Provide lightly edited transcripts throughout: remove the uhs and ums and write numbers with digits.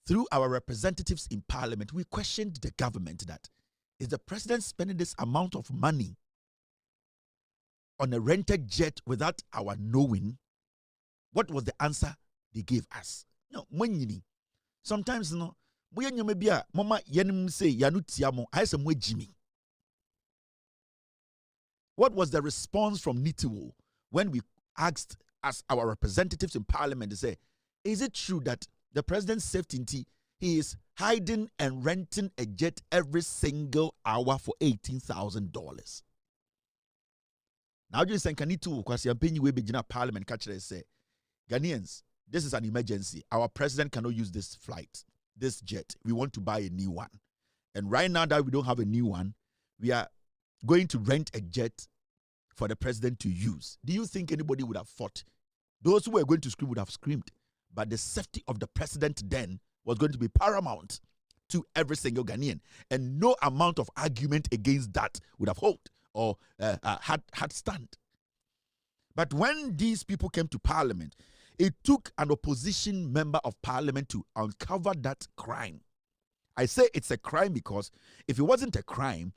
through our representatives in parliament, we questioned the government that, is the president spending this amount of money on a rented jet without our knowing? What was the answer they gave us? No, sometimes no, mama yenim say yanu tiamo, I say mwe Jimmy. What was the response from Nitiwo when we asked as our representatives in parliament to say, is it true that the president's safety, he is hiding and renting a jet every single hour for $18,000? Now you say, Nitiwo, because you're paying you parliament, catch it, say, Ghanaians, this is an emergency. Our president cannot use this flight, this jet. We want to buy a new one. And right now that we don't have a new one, we are going to rent a jet for the president to use. Do you think anybody would have fought? Those who were going to scream would have screamed. But the safety of the president then was going to be paramount to every single Ghanaian. And no amount of argument against that would have held or had stand. But when these people came to parliament, it took an opposition member of parliament to uncover that crime. I say it's a crime because if it wasn't a crime,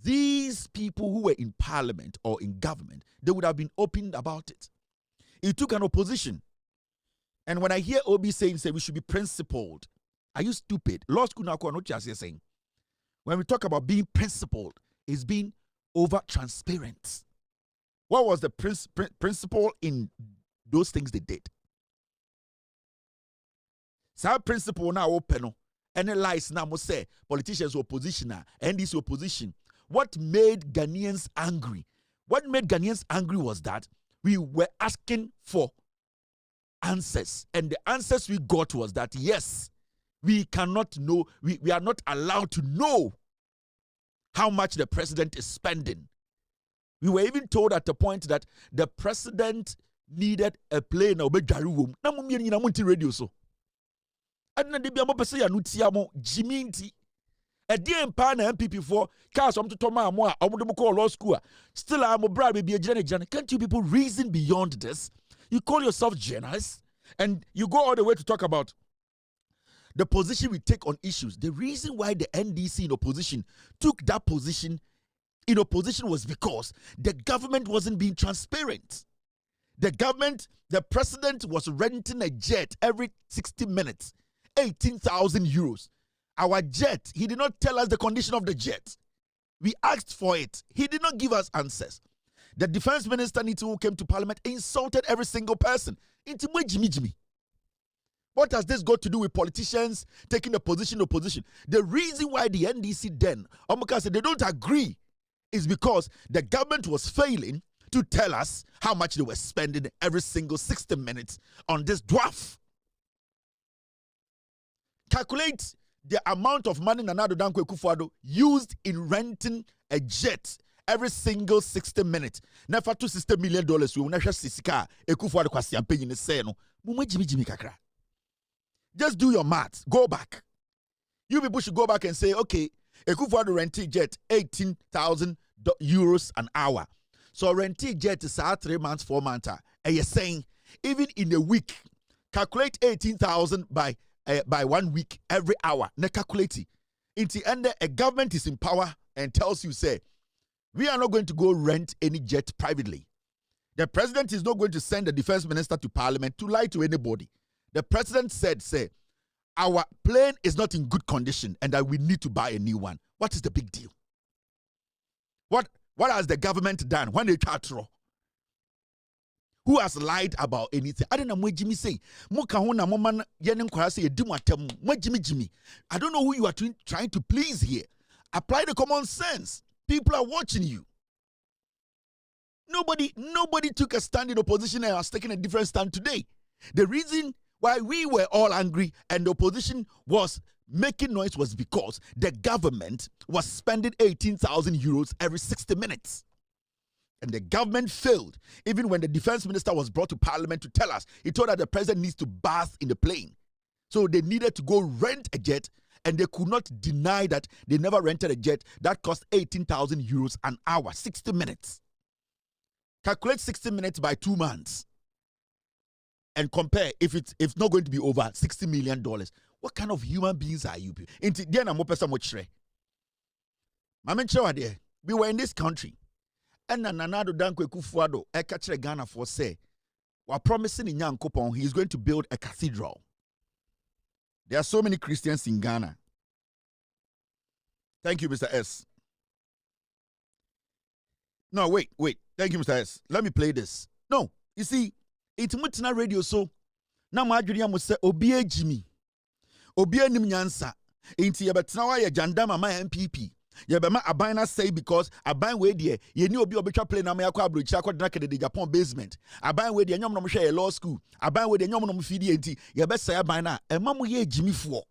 these people who were in parliament or in government, they would have been open about it. It took an opposition. And when I hear Obi saying, we should be principled, are you stupid? Law school now, what you're saying. When we talk about being principled, it's being over transparent. What was the principle in those things they did? So principle now open. Any lies now must say politicians opposition, NDC opposition. What made Ghanaians angry? What made Ghanaians angry was that we were asking for answers. And the answers we got was that, yes, we cannot know, we are not allowed to know how much the president is spending. We were even told at the point that the president needed a plane na obedwaru na mo mieni na mo nti radio so. Adna de bia mo pese ya no tia mo Jimmy nti. E die mpa na NPP for cars om to ma mo a om de mo call law school. Still am bra be agina. Can't you people reason beyond this? You call yourself journalists and you go all the way to talk about the position we take on issues. The reason why the NDC in opposition took that position in opposition was because the government wasn't being transparent. The president was renting a jet every 60 minutes, 18,000 euros. Our jet, he did not tell us the condition of the jet. We asked for it. He did not give us answers. The defense minister, who came to parliament, insulted every single person. Jimmy. What has this got to do with politicians taking a position or opposition? The reason why the NDC then, said they don't agree is because the government was failing to tell us how much they were spending every single 60 minutes on this dwarf. Calculate the amount of money Nana Dankwa Akufo-Addo used in renting a jet every single 60 minutes. Never to $60 million. We will not have Sisika Akufo-Addo kwasi ampenyi ne say no. Mumwe Jimmy kakra. Just do your maths. Go back. You people should go back and say, okay, Akufo-Addo renting jet 18,000 euros an hour. So renting jet is 3 months, 4 months. And you're saying, even in a week, calculate 18,000 by 1 week every hour. Ne calculate it. In the end, a government is in power and tells you, say, we are not going to go rent any jet privately. The president is not going to send the defense minister to parliament to lie to anybody. The president said, say, our plane is not in good condition and that we need to buy a new one. What is the big deal? What has the government done when they try to? Who has lied about anything? I don't know what Jimmy say. I don't know who you are trying to please here. Apply the common sense. People are watching you. Nobody took a stand in opposition and has taken a different stand today. The reason why we were all angry and the opposition was making noise was because the government was spending 18,000 euros every 60 minutes. And the government failed. Even when the defense minister was brought to parliament to tell us, he told us the president needs to bath in the plane. So they needed to go rent a jet, and they could not deny that they never rented a jet that cost 18,000 euros an hour, 60 minutes. Calculate 60 minutes by 2 months. And compare if it's not going to be over $60 million. What kind of human beings are you? Inti dia na mo pesa mo chire. Mama nchewa de. We were in this country. And Nanado Dankwe Kufuado, eka chire Ghana for say, we're promising in Nyankopon he is going to build a cathedral. There are so many Christians in Ghana. Thank you, Mr. S. No, wait. Thank you, Mr. S. Let me play this. No, you see, it's Mutina radio, so now my junior must say, Obie Jimmy. Obie Nim Nyansa. Inti Yabatnawa ya Jandama, my NPP. Yabama Abina say because Aban way there, you knew Obi Obicha play na Mayako Bridge, Chakwa Naka the Japan basement. Aban way the Yam share law school. Aban way the Yam Fidi anti, Yabes say Abina, and Mamu ye Jimmy for.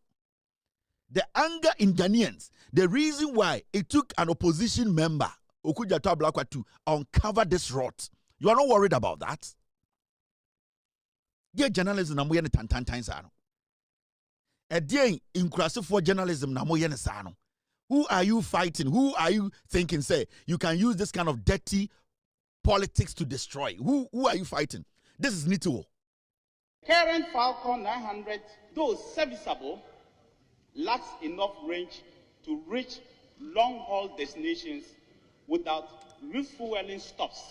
The anger in Ghanaians, the reason why it took an opposition member, Okujato Ablakwa, to uncover this rot. You are not worried about that? Yeah, journalism na moyene tantan sano. Again, inclusive for journalism na moyene sano. Who are you fighting? Who are you thinking, say, you can use this kind of dirty politics to destroy? Who are you fighting? This is Nituo. Current Falcon 900, though serviceable, lacks enough range to reach long-haul destinations without refueling stops.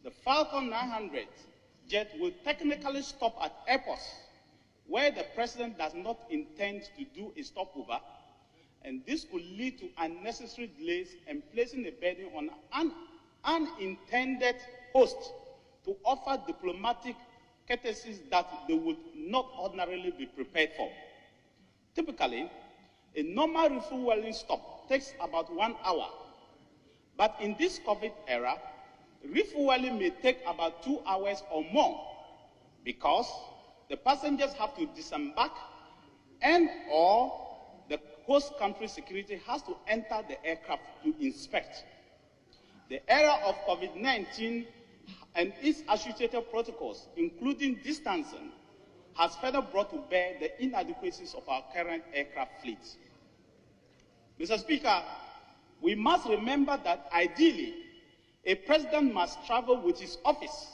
The Falcon 900 jet will technically stop at airports where the president does not intend to do a stopover, and this could lead to unnecessary delays and placing a burden on an unintended host to offer diplomatic courtesies that they would not ordinarily be prepared for. Typically, a normal refueling stop takes about 1 hour, but in this COVID era, refueling may take about 2 hours or more because the passengers have to disembark and or the host country security has to enter the aircraft to inspect. The era of COVID-19 and its associated protocols, including distancing, has further brought to bear the inadequacies of our current aircraft fleet. Mr. Speaker, we must remember that ideally, a president must travel with his office,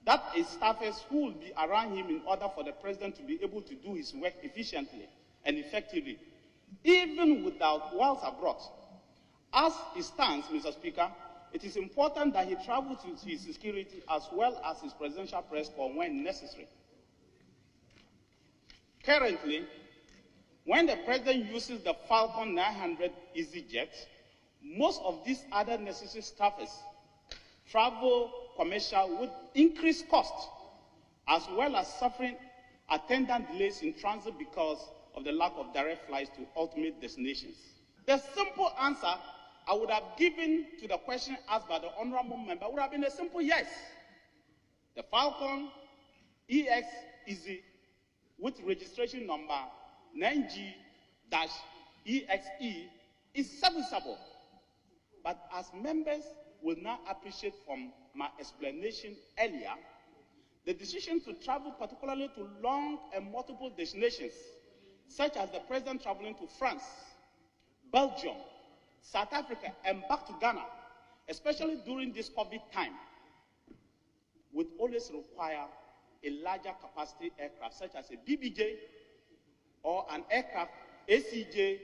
that is staffers who will be around him in order for the president to be able to do his work efficiently and effectively, even whilst abroad. As it stands, Mr. Speaker, it is important that he travels with his security as well as his presidential press corps when necessary. Currently, when the president uses the Falcon 900 EasyJet, most of these other necessary staffers travel commercial with increased cost, as well as suffering attendant delays in transit because of the lack of direct flights to ultimate destinations. The simple answer I would have given to the question asked by the honorable member would have been a simple yes. The Falcon EX Easy with registration number 9G-EXE is serviceable. But as members will now appreciate from my explanation earlier, the decision to travel particularly to long and multiple destinations, such as the president traveling to France, Belgium, South Africa, and back to Ghana, especially during this COVID time, would always require a larger capacity aircraft, such as a BBJ or an aircraft ACJ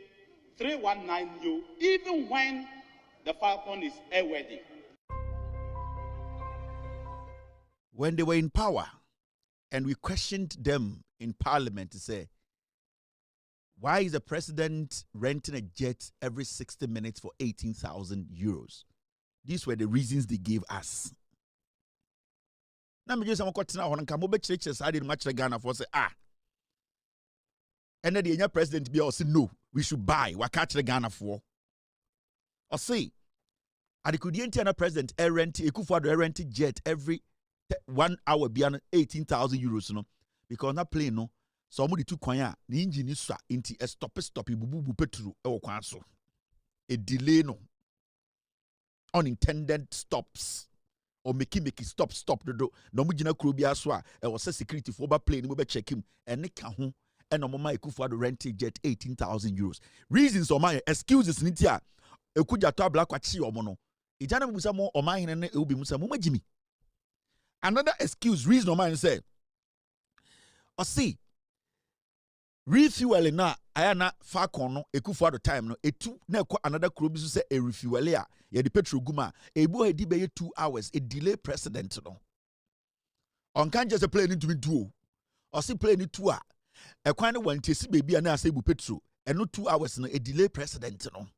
319U, even when the Falcon is airworthy. When they were in power, and we questioned them in parliament to say, why is the president renting a jet every 60 minutes for 18,000 euros? These were the reasons they gave us. Now, me just say, Ghana for say, and then the young president be also no, we should buy. What catch the Ghana for? Or say, I could the president rent a rent jet every 1 hour beyond 18,000 euros, no, because not plane no. Somebody took kwanya, the engine is into a stop bubu petru so. A delay no. Unintended stops. Or make stop the door. No mujina krubia swa. It was a security for plane, we check him. And ne kahun. And no mama ekufa the rent jet 18,000 euros. Reasons or my excuses nitia. Ekuja to black wachi omono. Ijana musa mo o my ne ubi musa mo Jimmy. Another excuse, reason or mine say. Or see, refueling na ayana Falcon no ekufu at the time no etu na ekɔ another kuro bi so say e refuel a ye the petrol guma ebu edi be 2 hours a delay precedent no on kan just play into me duo or see play ni 2 a ekwan no wan tesi baby na say bu petrol eno 2 hours no a delay precedent no